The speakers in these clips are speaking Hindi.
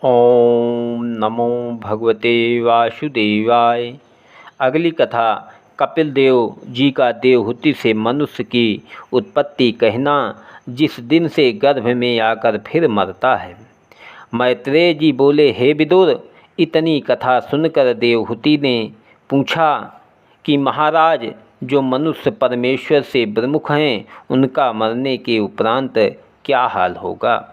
ओम नमो भगवते वासुदेवाय। अगली कथा कपिल देव जी का देवहूति से मनुष्य की उत्पत्ति कहना, जिस दिन से गर्भ में आकर फिर मरता है। मैत्रेय जी बोले, हे विदुर, इतनी कथा सुनकर देवहूति ने पूछा कि महाराज, जो मनुष्य परमेश्वर से विमुख हैं, उनका मरने के उपरांत क्या हाल होगा।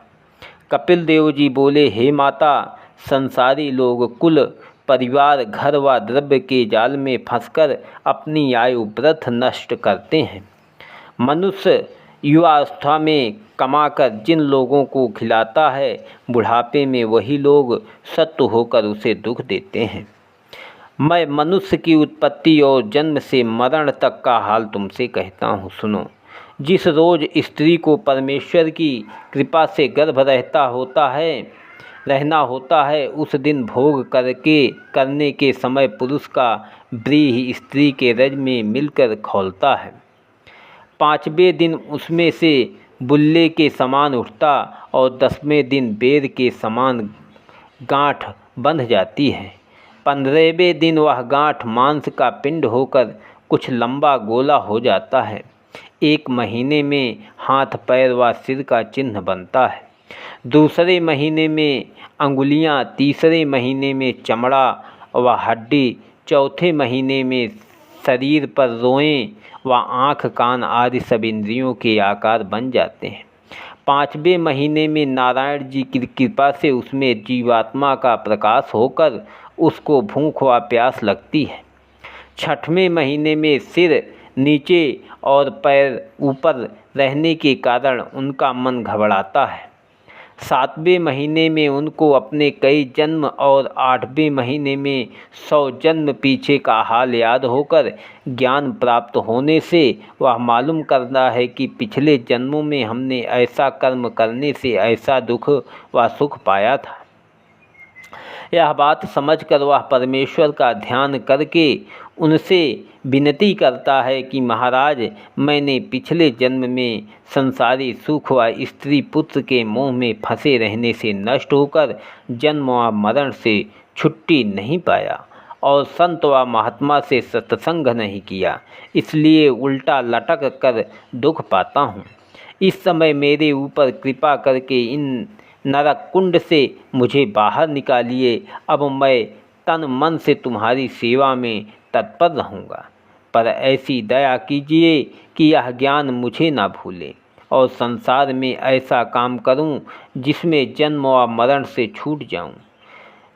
कपिल देव जी बोले, हे माता, संसारी लोग कुल परिवार घर व द्रव्य के जाल में फंसकर अपनी आयु व्यर्थ नष्ट करते हैं। मनुष्य युवावस्था में कमाकर जिन लोगों को खिलाता है, बुढ़ापे में वही लोग शत्रु होकर उसे दुख देते हैं। मैं मनुष्य की उत्पत्ति और जन्म से मरण तक का हाल तुमसे कहता हूँ, सुनो। जिस रोज़ स्त्री को परमेश्वर की कृपा से गर्भ रहना होता है, उस दिन भोग करने के समय पुरुष का व्रीहि स्त्री के रज में मिलकर खौलता है। 5वें दिन उसमें से बुल्ले के समान उठता और 10वें दिन बेर के समान गांठ बंध जाती है। 15वें दिन वह गांठ मांस का पिंड होकर कुछ लंबा गोला हो जाता है। 1 महीने में हाथ पैर व सिर का चिन्ह बनता है। दूसरे महीने में अंगुलियां, तीसरे महीने में चमड़ा व हड्डी, चौथे महीने में शरीर पर रोएं व आँख कान आदि सब इंद्रियों के आकार बन जाते हैं। 5वें महीने में नारायण जी की कृपा से उसमें जीवात्मा का प्रकाश होकर उसको भूख व प्यास लगती है। 6वें महीने में सिर नीचे और पैर ऊपर रहने के कारण उनका मन घबराता है। 7वें महीने में उनको अपने कई जन्म और 8वें महीने में 100 जन्म पीछे का हाल याद होकर ज्ञान प्राप्त होने से वह मालूम करता है कि पिछले जन्मों में हमने ऐसा कर्म करने से ऐसा दुख व सुख पाया था। यह बात समझकर वह परमेश्वर का ध्यान करके उनसे विनती करता है कि महाराज, मैंने पिछले जन्म में संसारी सुख व स्त्री पुत्र के मोह में फंसे रहने से नष्ट होकर जन्म व मरण से छुट्टी नहीं पाया और संत व महात्मा से सत्संग नहीं किया, इसलिए उल्टा लटक कर दुख पाता हूँ। इस समय मेरे ऊपर कृपा करके इन नरक कुंड से मुझे बाहर निकालिए। अब मैं तन मन से तुम्हारी सेवा में तत्पर रहूँगा, पर ऐसी दया कीजिए कि यह ज्ञान मुझे ना भूले और संसार में ऐसा काम करूं जिसमें जन्म व मरण से छूट जाऊं।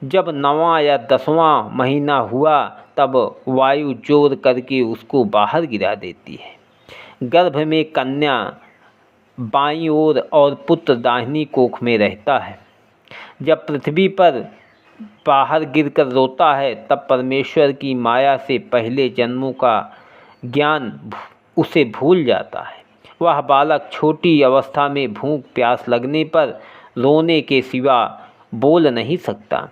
जब 9वां या 10वां महीना हुआ, तब वायु जोर करके उसको बाहर गिरा देती है। गर्भ में कन्या बाईं ओर और पुत्र दाहिनी कोख में रहता है। जब पृथ्वी पर बाहर गिरकर रोता है, तब परमेश्वर की माया से पहले जन्मों का ज्ञान उसे भूल जाता है। वह बालक छोटी अवस्था में भूख प्यास लगने पर रोने के सिवा बोल नहीं सकता।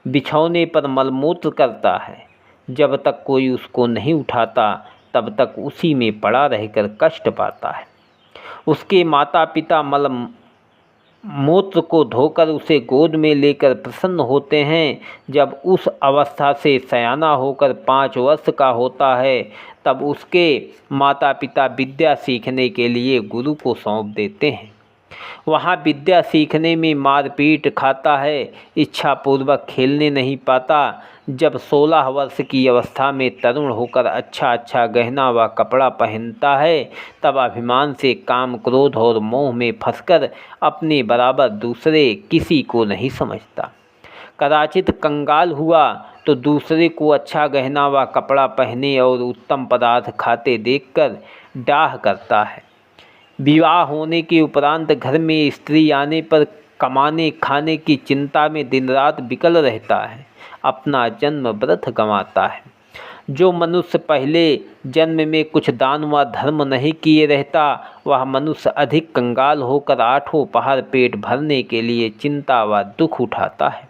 बिछौने पर मलमूत्र करता है। जब तक कोई उसको नहीं उठाता, तब तक उसी में पड़ा रहकर कष्ट पाता है। उसके माता पिता मूत्र को धोकर उसे गोद में लेकर प्रसन्न होते हैं। जब उस अवस्था से सयाना होकर 5 वर्ष का होता है, तब उसके माता पिता विद्या सीखने के लिए गुरु को सौंप देते हैं। वहाँ विद्या सीखने में मारपीट खाता है, इच्छापूर्वक खेलने नहीं पाता। जब 16 वर्ष की अवस्था में तरुण होकर अच्छा गहना व कपड़ा पहनता है, तब अभिमान से काम क्रोध और मोह में फंसकर अपने बराबर दूसरे किसी को नहीं समझता। कदाचित कंगाल हुआ तो दूसरे को अच्छा गहना व कपड़ा पहने और उत्तम पदार्थ खाते देखकर डाह करता है। विवाह होने के उपरांत घर में स्त्री आने पर कमाने खाने की चिंता में दिन रात विकल रहता है, अपना जन्म व्यर्थ गंवाता है। जो मनुष्य पहले जन्म में कुछ दान व धर्म नहीं किए रहता, वह मनुष्य अधिक कंगाल होकर 8 पहर पेट भरने के लिए चिंता व दुख उठाता है।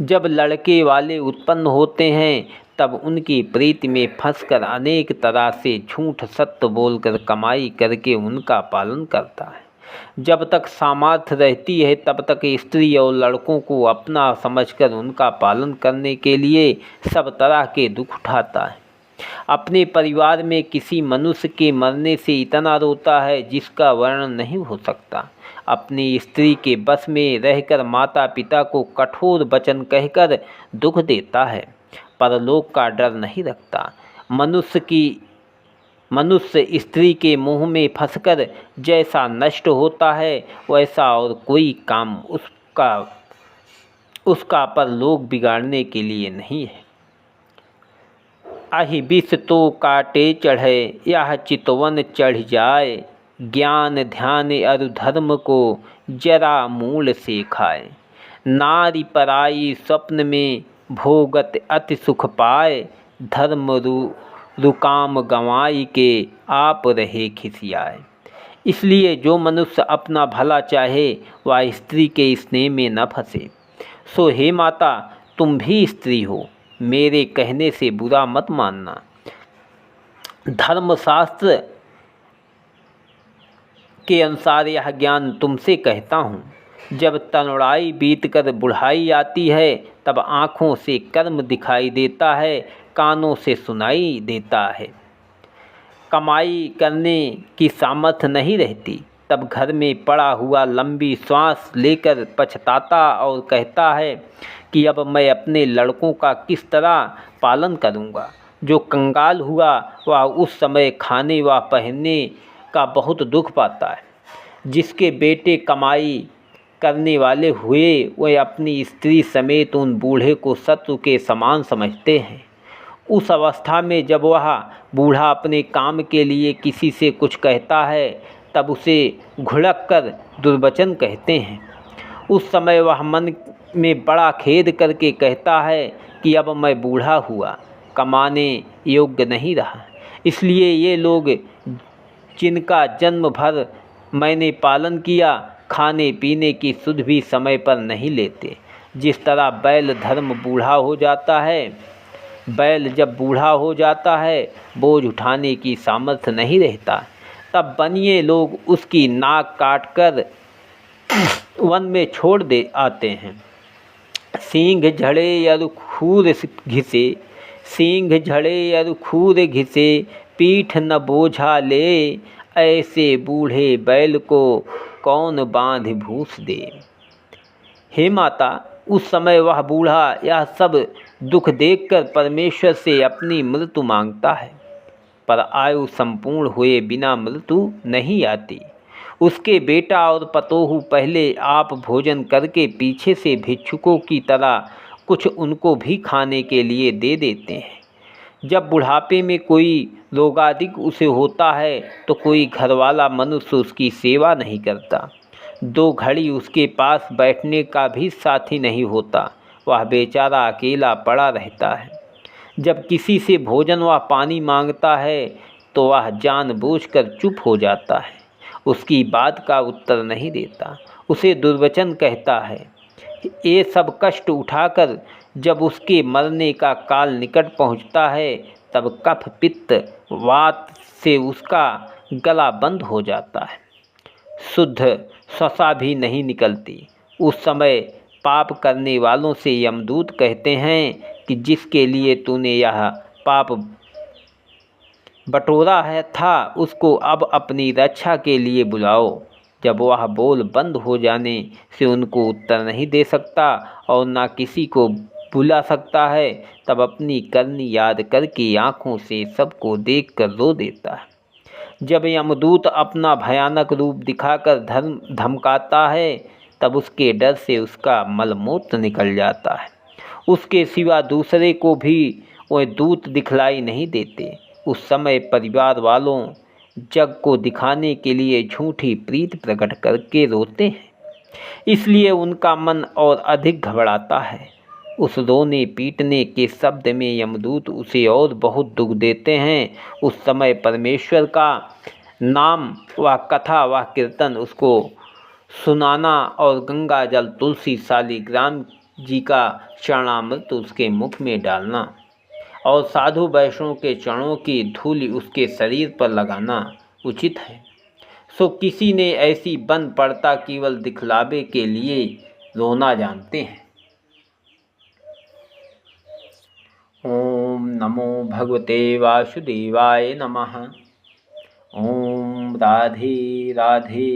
जब लड़के वाले उत्पन्न होते हैं, तब उनकी प्रीति में फंसकर अनेक तरह से झूठ सत्य बोलकर कमाई करके उनका पालन करता है। जब तक सामर्थ्य रहती है तब तक स्त्री और लड़कों को अपना समझकर उनका पालन करने के लिए सब तरह के दुख उठाता है। अपने परिवार में किसी मनुष्य के मरने से इतना रोता है जिसका वर्णन नहीं हो सकता। अपनी स्त्री के बस में रहकर माता पिता को कठोर वचन कहकर दुख देता है, परलोक का डर नहीं रखता। मनुष्य स्त्री के मुँह में फंसकर जैसा नष्ट होता है वैसा और कोई काम उसका परलोक बिगाड़ने के लिए नहीं है। आहि विष तो काटे चढ़े, यह चितवन चढ़ जाए, ज्ञान ध्यान अरु धर्म को जरा मूल से खाए। नारी पराई स्वप्न में भोगत अति सुख पाए, धर्म रुकाम गंवाई के आप रहे खिसियाए। इसलिए जो मनुष्य अपना भला चाहे वह स्त्री के स्नेह में न फंसे। सो हे माता, तुम भी स्त्री हो, मेरे कहने से बुरा मत मानना। धर्मशास्त्र के अनुसार यह ज्ञान तुमसे कहता हूँ। जब तरुणाई बीतकर बुढ़ाई आती है तब आँखों से कर्म दिखाई देता है, कानों से सुनाई देता है। कमाई करने की सामर्थ्य नहीं रहती, तब घर में पड़ा हुआ लंबी श्वास लेकर पछताता और कहता है कि अब मैं अपने लड़कों का किस तरह पालन करूँगा। जो कंगाल हुआ वह उस समय खाने व पहनने का बहुत दुख पाता है। जिसके बेटे कमाई करने वाले हुए वह अपनी स्त्री समेत उन बूढ़े को शत्रु के समान समझते हैं। उस अवस्था में जब वह बूढ़ा अपने काम के लिए किसी से कुछ कहता है तब उसे घुड़क कर दुर्वचन कहते हैं। उस समय वह मन में बड़ा खेद करके कहता है कि अब मैं बूढ़ा हुआ, कमाने योग्य नहीं रहा। इसलिए ये लोग जिनका जन्म भर मैंने पालन किया, खाने पीने की सुध भी समय पर नहीं लेते। जिस तरह बैल जब बूढ़ा हो जाता है बोझ उठाने की सामर्थ्य नहीं रहता, तब बनिए लोग उसकी नाक काट कर वन में छोड़ दे आते हैं। सींग झड़े अरु खूर घिसे, पीठ न बोझा ले, ऐसे बूढ़े बैल को कौन बांध भूस दे। हे माता, उस समय वह बूढ़ा यह सब दुख देखकर परमेश्वर से अपनी मृत्यु मांगता है, पर आयु संपूर्ण हुए बिना मृत्यु नहीं आती। उसके बेटा और पतोहू पहले आप भोजन करके पीछे से भिक्षुकों की तरह कुछ उनको भी खाने के लिए दे देते हैं। जब बुढ़ापे में कोई रोगादिक उसे होता है तो कोई घरवाला मनुष्य उसकी सेवा नहीं करता। 2 घड़ी उसके पास बैठने का भी साथी नहीं होता, वह बेचारा अकेला पड़ा रहता है। जब किसी से भोजन व पानी मांगता है तो वह जानबूझकर चुप हो जाता है, उसकी बात का उत्तर नहीं देता, उसे दुर्वचन कहता है। ये सब कष्ट उठाकर जब उसके मरने का काल निकट पहुंचता है तब कफ पित्त वात से उसका गला बंद हो जाता है, शुद्ध श्वसा भी नहीं निकलती। उस समय पाप करने वालों से यमदूत कहते हैं कि जिसके लिए तूने यह पाप बटोरा था उसको अब अपनी रक्षा के लिए बुलाओ। जब वह बोल बंद हो जाने से उनको उत्तर नहीं दे सकता और ना किसी को बुला सकता है, तब अपनी करनी याद करके आँखों से सबको देखकर रो देता है। जब यमदूत अपना भयानक रूप दिखाकर धमकाता है तब उसके डर से उसका मलमूत्र निकल जाता है। उसके सिवा दूसरे को भी वह दूत दिखलाई नहीं देते। उस समय परिवार वालों जग को दिखाने के लिए झूठी प्रीत प्रकट करके रोते हैं, इसलिए उनका मन और अधिक घबराता है। उस रोने पीटने के शब्द में यमदूत उसे और बहुत दुख देते हैं। उस समय परमेश्वर का नाम व कथा व कीर्तन उसको सुनाना और गंगा जल तुलसी शालिग्राम जी का चरणामृत उसके मुख में डालना और साधु वैष्णव के चरणों की धूलि उसके शरीर पर लगाना उचित है। सो किसी ने ऐसी बन पड़ता केवल दिखलावे के लिए रोना जानते हैं। ओम नमो भगवते वासुदेवाय नमः। ओम राधे राधे।